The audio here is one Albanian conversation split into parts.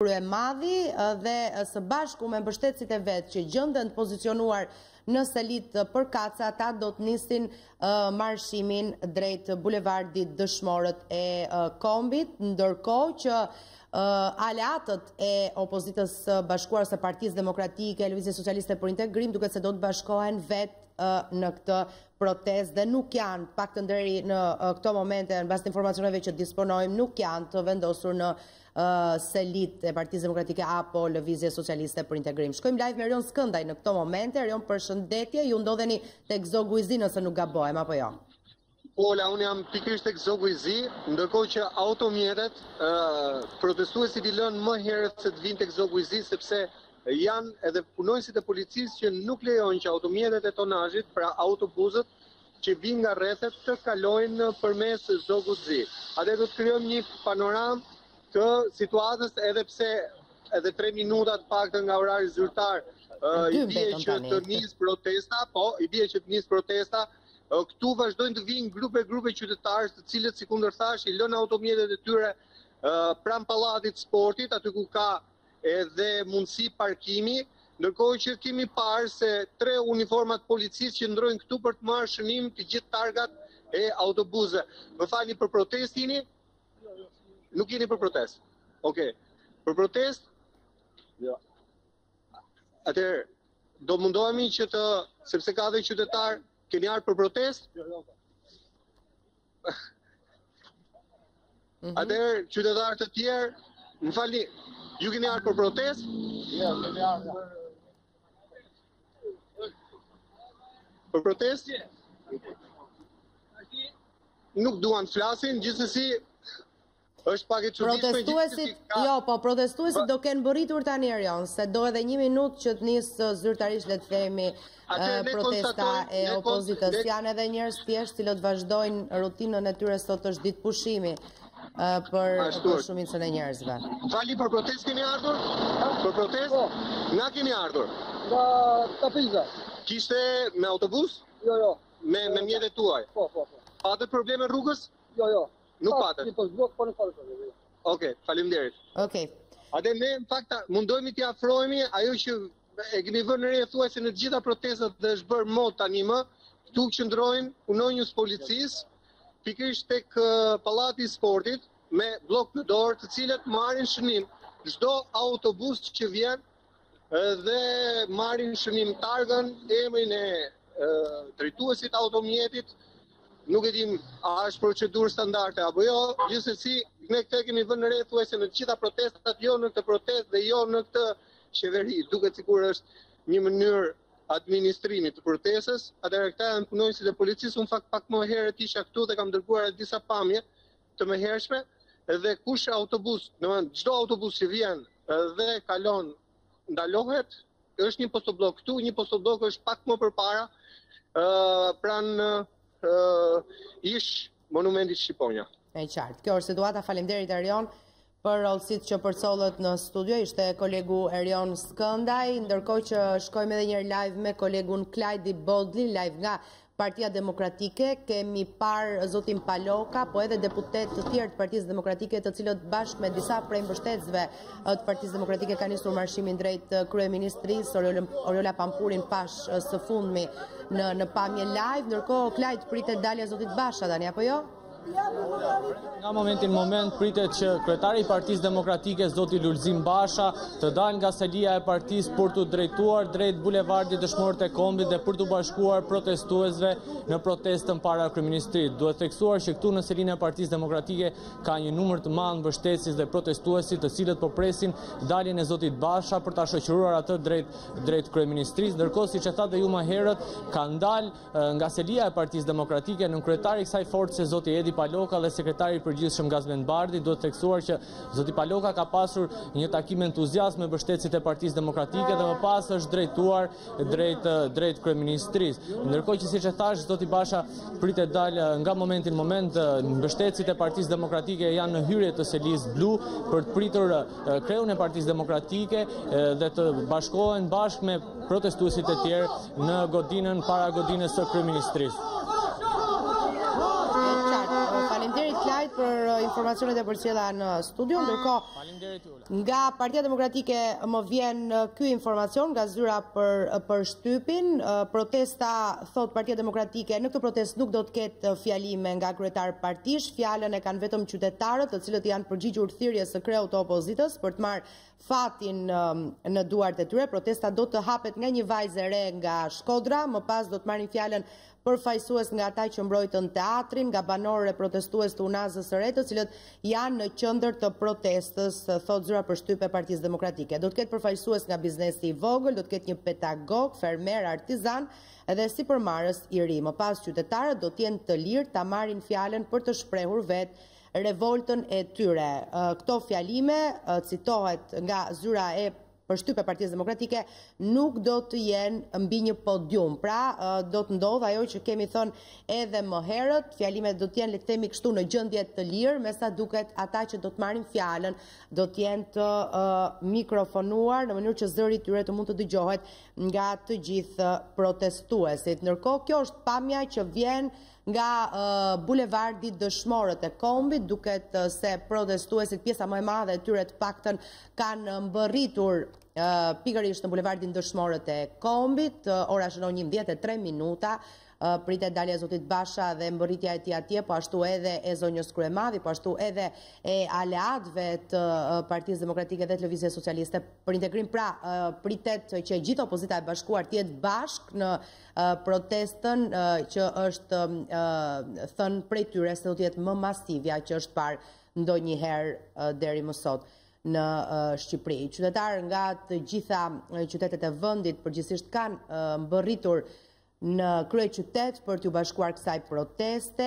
kryemadhi dhe së bashku me mbështetësit e vet që gjenden të pozicionuar në selit për kaca, ata do të nisin marshimin drejt bulevardit Dëshmorët e Kombit, ndërkohë që aleatët e opozitës bashkuar së Partisë Demokratike, Lëvizjes Socialiste për Integrim, duket se do të bashkohen vetë në këtë protest dhe nuk janë, paktën deri në këto momente, në bazë të informacioneve që disponojmë, nuk janë të vendosur në selit e Partisë Demokratike apo Lëvizje Socialiste për Integrim. Shkojmë live me Erion Skëndaj në këto momente. Erion, përshëndetje, ju ndodheni tek zogu i zi nëse nuk gabohem, apo jo? Ola, unë jam pikërisht tek zogu i zi, ndërkohë që automjetet, protestuesit i lënë më herët se të vinë tek zogu i zi, sepse janë edhe punonësit e policisë që nuk lejojnë që automjetet e tonazhit, pra autobusët që vinë nga rrethet të kalojnë përmes zogut zi. Atë do të krijojmë një panoramë të situatës, edhe pse edhe 3 minuta të paktën nga orari zyrtar i bie që të nis protesta, i bie që të nis protesta. Këtu vazhdojnë të vinë grupe qytetarë, të cilët, si kundër thash, i lënë automjetet e tyre pranë pallatit sportit, aty ku ka edhe mundësi parkimi, ndërkohë që kemi parë se 3 uniformat policisë që ndrojnë këtu për të marrë shënim të gjithë targat e autobusëve. Më falni, për protest jeni? Nuk jeni për protest? Okej. Për protest? Jo. Atëherë, do mundohemi që të, sepse ka dhe qytetar, keni ardhur për protest? Jo. Atëherë, qytetarë të tjerë, më falni, ju keni ardhur për protest? Jo, keni ardhur për protest? Nuk duan flasin, gjithsesi është pak e çuditshme. Protestuesit do kenë bërritur tani, Erion, se do edhe 1 minutë që të nisë zyrtarisht, le të themi, protesta e opozitës. Janë edhe njerëz thjesht cilët vazhdojnë rutinën e tyre, sot është ditë pushimi për shumicën e njerëzve. Fali, për protest keni ardhur? Për protest? Nga keni ardhur? Nga Tapiza. Kishte me autobus? Jo. Me mjetet tuaj? Po. Patët probleme rrugës? Jo. Nuk patët? Po nuk patët probleme. Okej, faleminderit. Okej. Atë ne në fakt mundohemi t'i afrohemi ajo që e kemi vënë në re thuajse në të gjitha protestat dhe është bërë mod tani më, këtu qëndrojnë punonjës policisë, pikërisht tek pallati i sportit me blok në dorë, të cilët marrin shënim çdo autobus që vjen dhe marrin shënim targën, emrin e drejtuesit automjetit. Nuk e dim a është procedurë standarde apo jo, gjithsesi ne këtë kemi vënë në re thuajse në të gjitha protestat, jo në këtë protestë dhe jo në këtë qeveri. Duket sikur është një mënyrë administrimi të protestës. Atëherë këta janë punonjësit e policisë. Unë fakt pak më herët isha këtu dhe kam dërguar disa pamje të mëhershme, dhe kush autobus, domethënë çdo autobus që vjen dhe kalon ndalohet, është një postoblok këtu, një postoblok është pak më përpara pranë ish monumentit Shqiponja. E qartë. Kjo është situata. Faleminderit, Erion, për rallësitë që përcollet në studio. Ishte kolegu Erion Skëndaj, ndërkohë që shkojmë edhe një live me kolegun Klajdi Bodli, live nga Partia Demokratike. Kemi parë zotin Paloka, po edhe deputet të tjerë të Partisë Demokratike, të cilët bashkë me disa prej mbështetësve të Partisë Demokratike kanë nisur marshimin drejt kryeministrisë Oriola Pampurin pash së fundmi në pamje live. Ndërkohë Klajt pritet dalja zotit Basha tani, apo jo? Nga momentin moment pritet që kryetari i Partisë Demokratike zoti Lulzim Basha të dalë nga selia e partisë për të drejtuar drejt bulevardit Dëshmorët e Kombit dhe për të bashkuar protestuesve në protestën para kryeministrit. Duhet theksuar që këtu në selinë e Partisë Demokratike ka një numër të madh mbështetësis dhe protestuesit, të cilët po presin daljen e zotit Basha për ta shoqëruar atë drejt kryeministrisë. Ndërkohë, siç e thatë ju më herët, ka ndalë nga selia e Partisë Demokratike në kryetari i kësaj force zoti Edi Paloka dhe sekretari i përgjithshëm Gazmend Bardhi. Duhet theksuar që zoti Paloka ka pasur një takim entuziazm me mbështetësit e Partisë Demokratike dhe më pas është drejtuar drejt kryeministrisë. Ndërkohë që, siç e thash, zoti Basha pritet dalë nga momenti në moment. Mbështetësit e Partisë Demokratike janë në hyrje të selisë blu për të pritur kreun e Partisë Demokratike dhe të bashkohen bashkë me protestuesit e tjerë në godinën para godinës së kryeministrisë. Faleminderit, Klajt. për informacionet e përcjella në studio. Ndërkohë, nga Partia Demokratike më vjen ky informacion nga zyra për shtypin. Protesta, thot Partia Demokratike, në këtë protestë nuk do të ketë fjalime nga kryetar partish. Fjalën e kanë vetëm qytetarët, të cilët janë përgjigjur thirrjes së Kreu të opozitës për të marrë fatin në duart e tyre. Protesta do të hapet nga një vajzë e re nga Shkodra, më pas do të marrin fjalën përfaqësues nga ata që mbrojtën teatrin, nga banorët e protestues të Unazës së Re, të cilët janë në qendër të protestës, thot zyra për shtyp e Partisë Demokratike. Do të ketë përfaqësues nga biznesi i vogël, do të ketë një pedagog, fermer, artizan edhe sipërmarrës i ri. Më pas qytetarët do të jenë të lirë ta marrin fjalën për të shprehur vetë revoltën e tyre. Këto fjalime, citohet nga zyra e për shtyp e Partisë Demokratike, nuk do të jenë mbi një podium. Pra, do të ndodhë ajo që kemi thënë edhe më herët, fjalimet do të jenë, le të themi kështu, në gjendje të lirë, me sa duket ata që do të marrin fjalën, do të jenë të mikrofonuar në mënyrë që zëri tyre të mund të dëgjohet nga të gjithë protestuesit. Ndërkohë, kjo është pamja që vjen nga bulevardi Dëshmorët e Kombit, duket se protestuesit, pjesa më e madhe e tyre të paktën kanë mbërritur pikërisht në bulevardin Dëshmorët e Kombit. Ora shënon 11:03. Pritet dalja e zotit Basha dhe mbërritja e tij atje, po ashtu edhe e zonjës Kryemadhi, po ashtu edhe e aleatëve të Partisë Demokratike dhe të Lëvizjes Socialiste për integrim. Pra, pritet që gjithë opozita e bashkuar të jetë bashkë në protestën që është thënë prej tyre se do të jetë më masivja që është parë ndonjëherë deri më sot në Shqipëri. Qytetarë nga të gjitha qytetet e vendit përgjithsisht kanë mbërritur në Kreu qytet për t'u bashkuar kësaj proteste.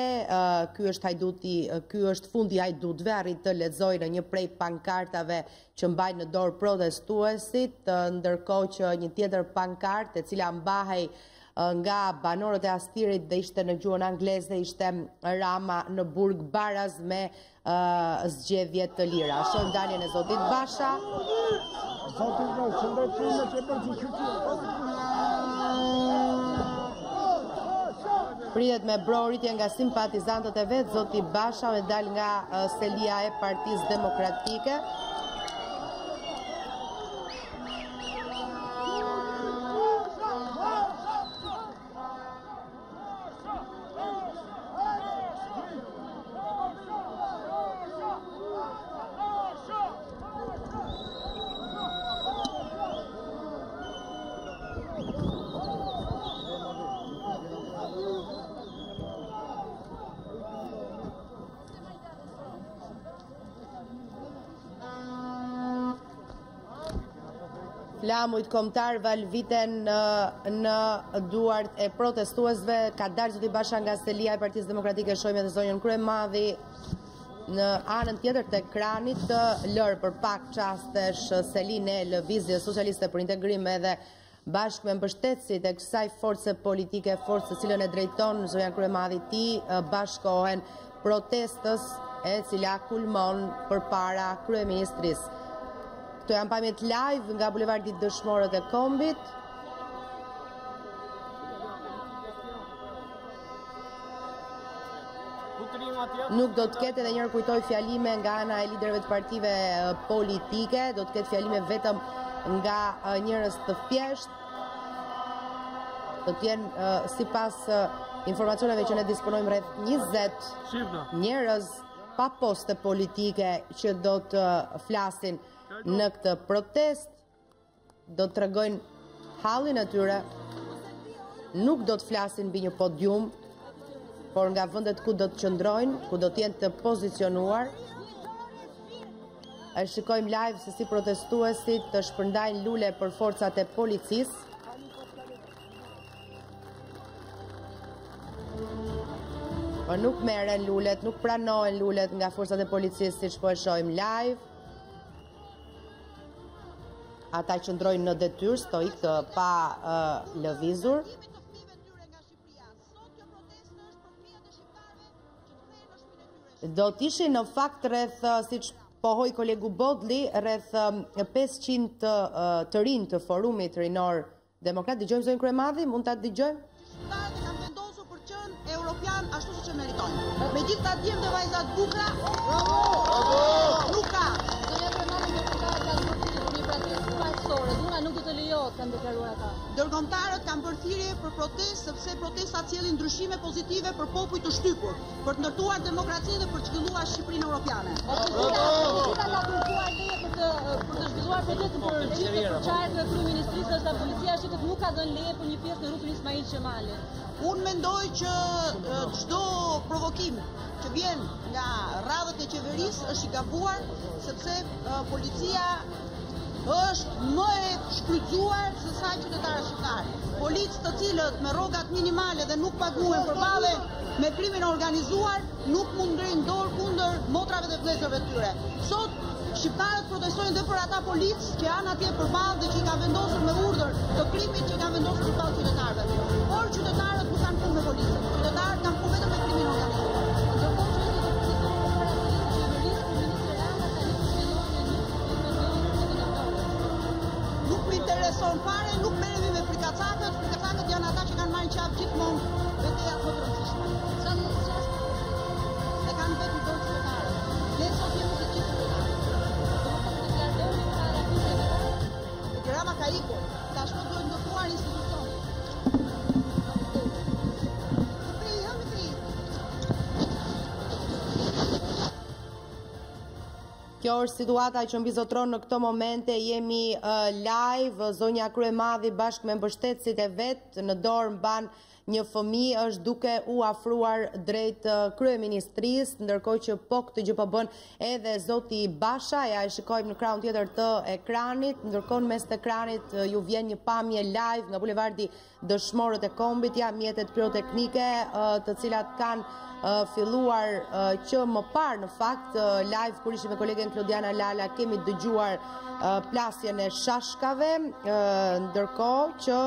Ky është fundi i hajdutëve, arrit të lexoj në një prej pankartave që mbajnë në dorë protestuesit, ndërkohë që një tjetër pankartë e cila mbahej nga banorët e Astirit dhe ishte në gjuhën angleze, ishte Rama në burg baraz me zgjedhje të lira. Shohim daljen e zotit Basha. Pritet me broritje nga simpatizantët e vetë, zoti Basha me dal nga selia e Partisë Demokratike. Flamujt kombëtar valviten në duart e protestuesve. Ka dalë zoti Basha nga selia e Partisë Demokratike, shohim edhe zonjën Kryemadhi në anën tjetër të ekranit, lërë për pak qastesh selinë e Lëvizjes Socialiste për Integrim edhe bashkë me mbështetësit e kësaj force politike, forcë të cilën e drejton zonja Kryemadhi, ti bashkohen protestës e cila kulmon përpara kryeministrisë. Këto janë pamjet live nga bulevardi Dëshmorët e Kombit. Nuk do të ketë, edhe njërë kujtoj, fjalime nga ana e liderëve të partive politike, do të ketë fjalime vetëm nga njerëz të thjeshtë. Do të jenë sipas informacioneve që ne disponojmë rreth 20 njerëz pa poste politike që do të flasin në këtë protest, do të tregojnë hallin e tyre, nuk do të flasin mbi një podium, por nga vendet ku do të qëndrojnë, ku do të jenë të pozicionuar. E shikojmë live se si protestuesit të shpërndajnë lule për forcat e policisë. Por nuk merren lulet, nuk pranohen lulet nga forcat e policisë, siç po e shohim live. Ata qëndrojnë në detyrë, stoik, pa lëvizur. Do të ishin në fakt rreth, siç pohoi kolegu Bodli, rreth 500 të rinj të forumit rinor demokrat. Dëgjojmë zonjën Kryemadhi, mund ta dëgjojmë? Kanë vendosur për qenë europian janë ashtu siç e meritojnë. Megjithatë djem dhe vajzat bukra, nuk ka. Nuk do të lejohet, kanë deklaruar ata. Dërgomtarët kanë bërë thirrje për protestë sepse protestat sjellin ndryshime pozitive për popull të shtypur, për të ndërtuar demokracinë dhe për të zhvilluar Shqipërinë europiane. Opozita ka kërkuar leje për të zhvilluar protestën për çifte për çajtë të kryeministrisë, ndërsa policia shqiptare nuk ka dhënë leje për një pjesë në rrugën Ismail Qemali. Unë mendoj që çdo provokim që vjen nga radhët e qeverisë është i gabuar, sepse policia është më e shfrytzuar se sa qytetarët shqiptarë. Policë të cilët me rrogat minimale dhe nuk paguhen për balle me krimin organizuar nuk mund ndrejnë dorë kundër motrave dhe vëllezërve të tyre. Sot shqiptarët protestojnë dhe për ata policë që janë atje përballë dhe që i kanë vendosur me urdhër të krimit që i kanë vendosur përballë qytetarëve. Por qytetarët nuk kanë punë me policën. Qytetarët kanë punë vetëm me krimin organizuar. Intereson fare, nuk merremi me frikacakët janë ata që kanë marrë qafë gjithmonë vetëja më të rëndësishme. Dhe kanë vetë dorë qytetarët. Ne sot jemi të gjithë Tirana ka ikur, tashmë duhet ndërtuar institucione. Kjo është situata që mbizotron në këto momente. Jemi live, zonja Kryemadhi bashkë me mbështetësit e vetë në dorë mban një fëmijë, është duke u afruar drejt kryeministrisë, ndërkohë që po këtë gjë po bën edhe zoti Basha. Ja e shikojmë në krahun tjetër të ekranit, ndërkohë mes të ekranit ju vjen një pamje live nga bulevardi Dëshmorët e Kombit, ja mjetet piroteknike të cilat kanë filluar që më parë në fakt live kur ishim me kolegen Klodiana Lala kemi dëgjuar plasjen e shashkave, ndërkohë që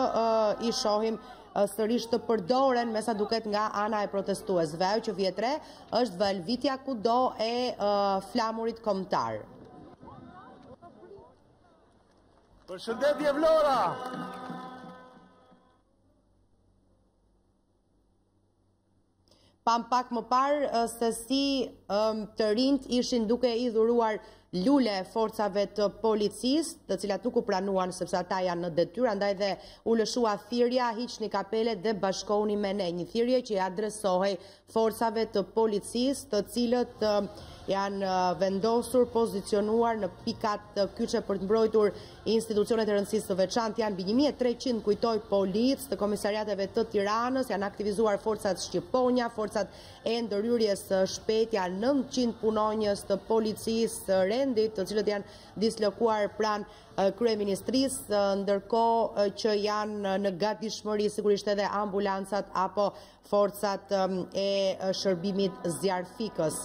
i shohim sërish të përdoren me sa duket nga ana e protestuesve. Ajo që vjetre është valvitja kudo e flamurit kombëtar. Përshëndetje Vlora! Pam pak më parë se si të rinjt ishin duke i dhuruar lule forcave të policisë, të cilat nuk u pranuan sepse ata janë në detyrë, andaj dhe u lëshua thirrja hiqni kapelet dhe bashkohuni me ne, një thirrje që i adresohej forcave të policisë, të cilët janë vendosur, pozicionuar në pikat të kyçe për të mbrojtur institucionet e rëndësisë të veçantë. Janë mbi 1300, kujtoj, policë të komisariateve të Tiranës, janë aktivizuar forcat shqiponja, forcat e ndërhyrjes shpejt, janë 900 punonjës të policisë rendit, të cilët janë dislokuar pranë kryeministrisë, ndërkohë që janë në gatishmëri sigurisht edhe ambulancat apo forcat e shërbimit zjarfikës.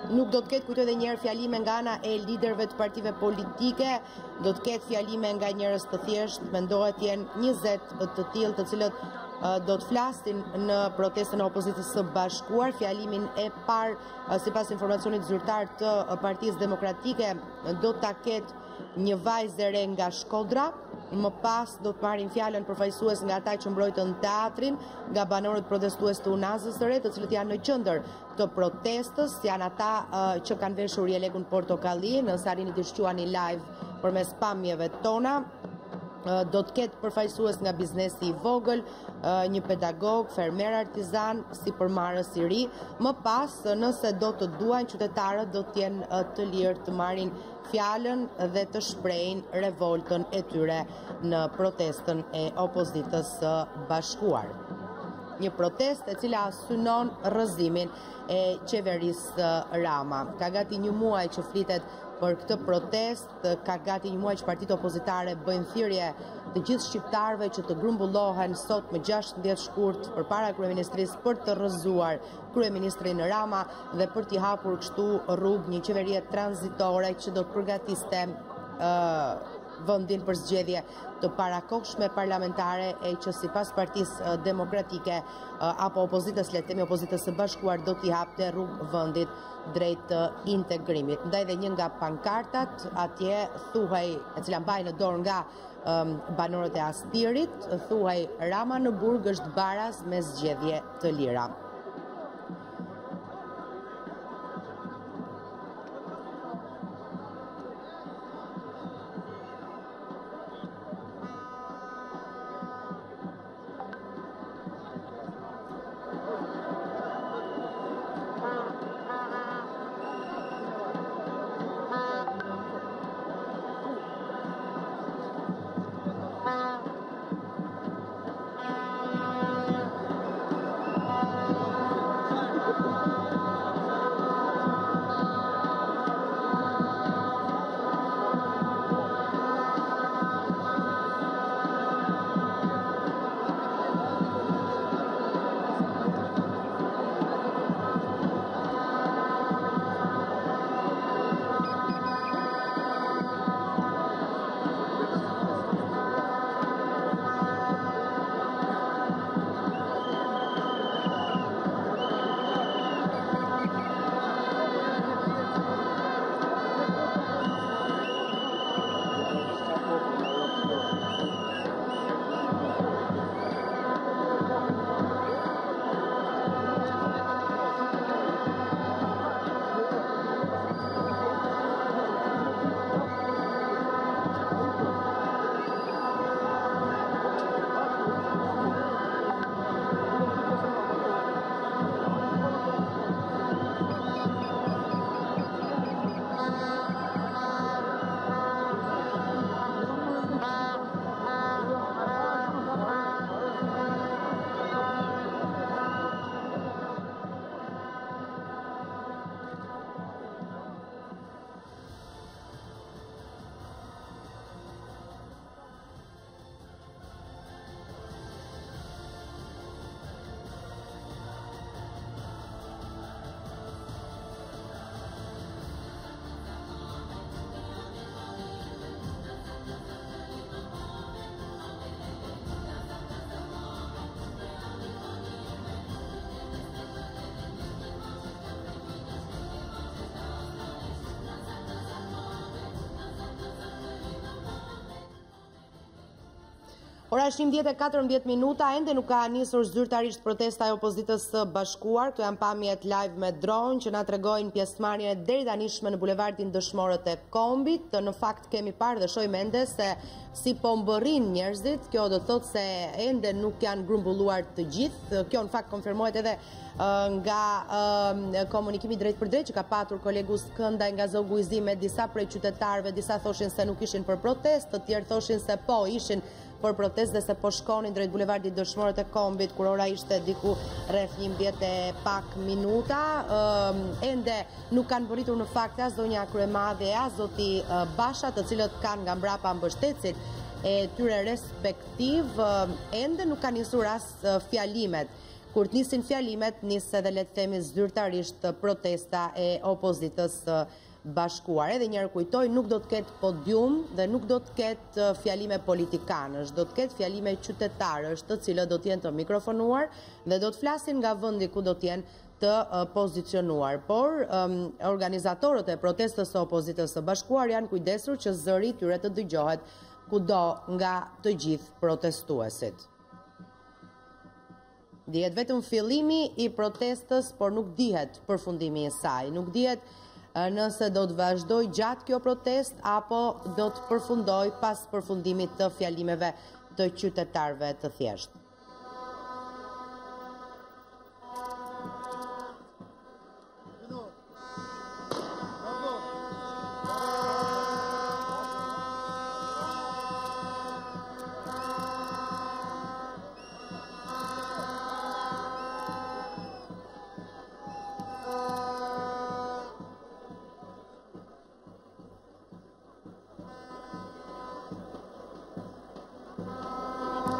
Nuk do të ketë, kujtoj edhe njerë, fjalime nga ana e liderëve të partive politike, do të ketë fjalime nga njerëz të thjeshtë, mendohet jenë 20 të tillë të cilët do të flasin në protestën e opozitës së bashkuar. Fjalimin e parë, sipas informacionit zyrtar të Partisë Demokratike, do ta ketë një vajzë e re nga Shkodra. Më pas do të marrin fjalën përfaqësues nga ata që mbrojtën teatrin, nga banorët protestues të Unazës së Re, të cilët janë në qendër të protestës, janë ata që kanë veshur jelegun portokalli, nëse arrini të shquani live përmes pamjeve tona. Do të ketë përfaqësues nga biznesi i vogël, një pedagog, fermer artizan, sipërmarrës i ri. Më pas, nëse do të duajnë, qytetarët do të jenë të lirë të marrin fjalën dhe të shprehin revoltën e tyre në protestën e opozitës së bashkuar. Një protestë e cila synon rrëzimin e qeverisë Rama. Ka gati një muaj që flitet për këtë protestë, ka gati një muaj që partitë opozitare bëjnë thirrje të gjithë shqiptarëve që të grumbullohen sot më 16 shkurt përpara kryeministrisë për të rrëzuar kryeministrin Rama dhe për t'i hapur kështu rrugë një qeverie tranzitore që do të përgatiste vendin për zgjedhje të parakohshme parlamentare e që sipas Partisë Demokratike apo opozitës, le të themi opozitës së bashkuar, do t'i hapte rrugë vendit drejt integrimit. Ndaj dhe një nga pankartat atje thuhej, e cila mbajnë në dorë nga banorët e Astirit, thuhej Rama në burg është baraz me zgjedhje të lira. Ora është 11:14, ende nuk ka nisur zyrtarisht protesta e opozitës së bashkuar. Këto janë pamjet live me drone që na tregojnë pjesëmarrjen e deri tanishme në bulevardin Dëshmorët e Kombit. Në fakt kemi parë dhe shohim ende se si po mbërrin njerëzit. Kjo do të thotë se ende nuk janë grumbulluar të gjithë. Kjo në fakt konfirmohet edhe nga komunikimi drejt për drejt që ka patur kolegu Skëndaj nga zoguizi me disa prej qytetarëve. Disa thoshin se nuk ishin për protest, të tjerë thoshin se po ishin për protest dhe se po shkonin drejt bulevardit Dëshmorët e Kombit, kur ora ishte diku rreth 11 e pak minuta. Ende nuk kanë mbërritur në fakt as zonja Kryemadhe as zoti Basha, të cilët kanë nga mbrapa mbështetësit e tyre respektiv. Ende nuk kanë nisur as fjalimet. Kur të nisin fjalimet, nis edhe le të themi zyrtarisht protesta e opozitës bashkuar. Edhe njërë kujtoj, nuk do të ketë podium dhe nuk do të ketë fjalime politikanësh, do të ketë fjalime qytetarësh, të cilët do të jenë të mikrofonuar dhe do të flasin nga vendi ku do të jenë të pozicionuar. Por organizatorët e protestës së opozitës së bashkuar janë kujdesur që zëri tyre të dëgjohet kudo nga të gjithë protestuesit. Dihet vetëm fillimi i protestës, por nuk dihet përfundimi i saj. Nuk dihet nëse do të vazhdoj gjatë kjo protest apo do të përfundoj pas përfundimit të fjalimeve të qytetarëve të thjeshtë.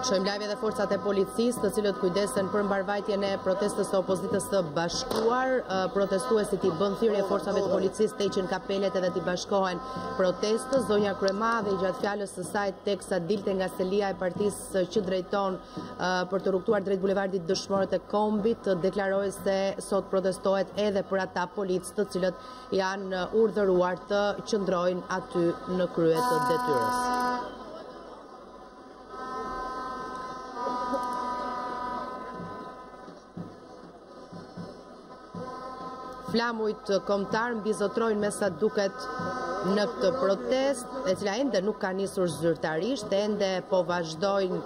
Shohim lajme dhe forcat e policisë të cilët kujdesen për mbarvajtjen e protestës së opozitës së bashkuar. Protestuesit i bën thirrje forcave të policisë të heqin kapelet edhe të bashkohen protestës. Zonja Kryemadhe gjatë fjalës së saj teksa dilte nga selia e partisë që drejton për të rrugtuar drejt bulevardit Dëshmorët e Kombit, deklaroi se sot protestohet edhe për ata policë të cilët janë urdhëruar të qëndrojnë aty në krye të detyrës. Flamujt kombëtar mbizotrojnë me sa duket në këtë protest, e cila ende nuk ka nisur zyrtarisht, ende po vazhdojnë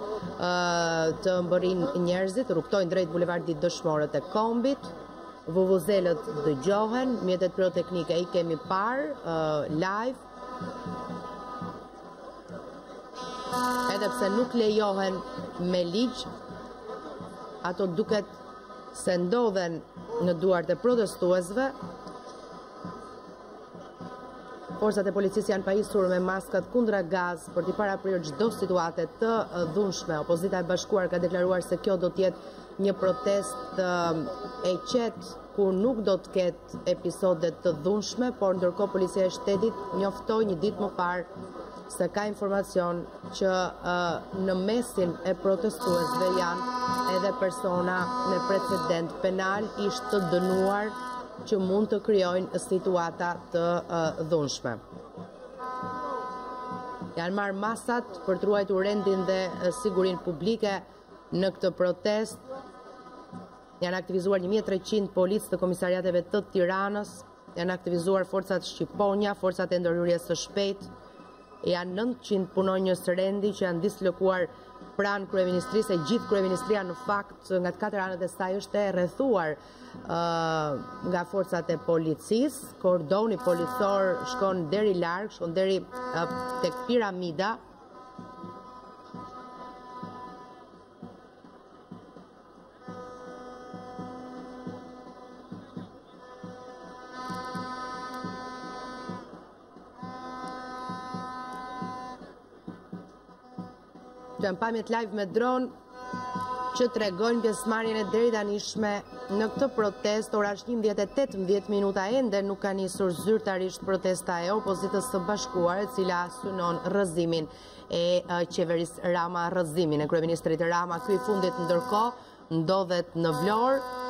të mbërin njerëzit, rrugtojnë drejt bulevardit Dëshmorët e Kombit, vuvuzelët dëgjohen, mjetet pyroteknike i kemi parë live, edhe pse nuk lejohen me ligj, ato duket se ndodhen në duart e protestuesve. Forcat e policisë janë pajisur me maskat kundra gaz për t'i paraprirë çdo situate të dhunshme. Opozita e bashkuar ka deklaruar se kjo do të jetë një protest e qetë ku nuk do të ketë episode të dhunshme, por ndërkohë policia e shtetit njoftoi një ditë më parë se ka informacion që në mesin e protestuesve janë edhe persona me precedent penal ishtë të dënuar që mund të krijojnë situata të dhunshme. Janë marrë masat për të ruajtur rendin dhe sigurinë publike në këtë protest. Janë aktivizuar 1300 policë të komisariateve të Tiranës, janë aktivizuar forcat shqiponja, forcat e ndërhyrjes së shpejtë, janë 900 punonjës rendi që janë dislokuar pranë kryeministrisë, e gjithë kryeministria në fakt nga të katër anët e saj është e rrethuar nga forcat e policisë. Kordoni policor shkon deri larg, shkon deri tek piramida. Janë pamjet live me dron që tregojnë pjesëmarrjen e deri tanishme në këtë protest. Ora është 11:18 minuta, ende nuk ka nisur zyrtarisht protesta e opozitës së bashkuar, e cila synon rrëzimin e qeverisë Rama, rrëzimin e kryeministrit Rama. Ky i fundit ndërkohë ndodhet në Vlorë.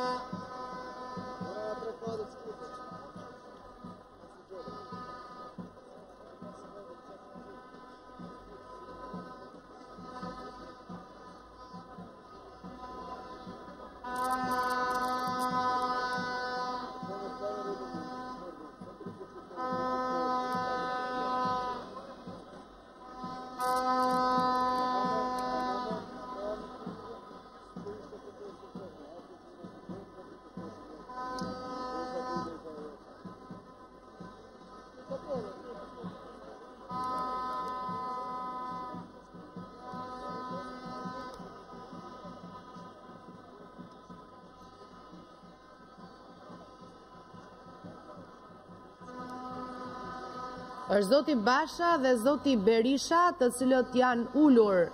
Është zoti Basha dhe zoti Berisha, të cilët janë ulur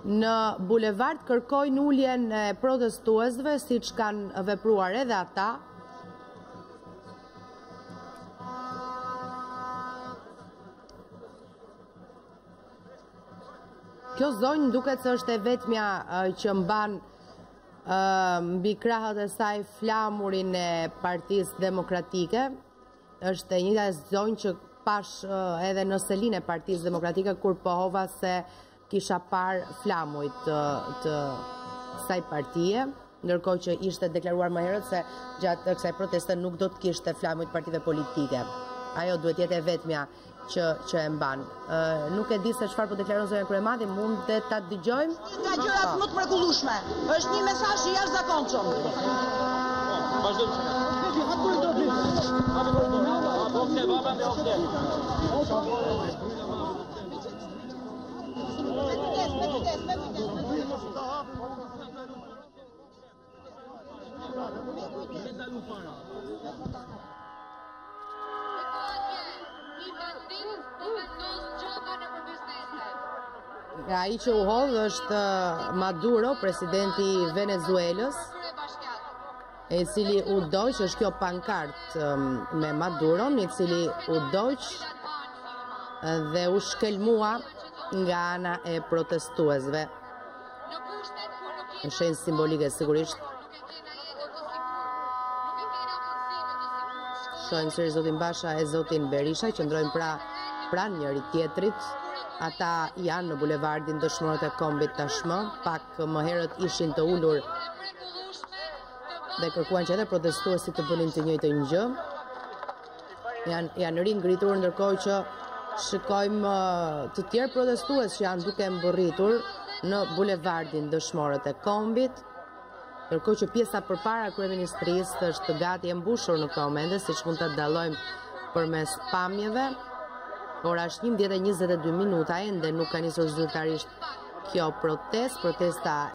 në bulevard, kërkojnë uljen e protestuesve, siç kanë vepruar edhe ata. Kjo zonjë duket se është e vetmja që mban mbi krahët e saj flamurin e Partisë Demokratike. Është e njëjta zonjë që pash edhe në selinë e Partisë Demokratike, kur pohova se kisha parë flamujt të kësaj partie, ndërkohë që ishte deklaruar më herët se gjatë kësaj proteste nuk do të kishte flamujt partive politike. Ajo duhet jetë e vetmja që e mban. Nuk e di se çfarë po deklaron zonja Kryemadhe, mund të ta dëgjojmë? Nga gjërat më të mrekullueshme. Është një mesazh i jashtëzakonshëm. Ai që u hodh është Maduro, presidenti i Venezuelës, i cili u doq, është kjo pankart me Maduron, i cili u doq dhe u shkelmua nga ana e protestuesve. Në shenjë simbolike sigurisht. Shohim se zotin Basha e zotin Berisha qëndrojnë pranë njëri tjetrit. Ata janë në bulevardin Dëshmorët e Kombit tashmë, pak më herët ishin të ulur dhe kërkuan që edhe protestuesit të bënin të njëjtën gjë. Janë ringritur, ndërkohë që shikojmë të tjerë protestues që janë duke mbërritur në bulevardin Dëshmorët e Kombit, ndërkohë që pjesa përpara kryeministrisë është gati e mbushur në këtë moment, siç mund ta dallojmë përmes pamjeve. Ora është 11:22 minuta, ende nuk ka nisur zyrtarisht kjo protesta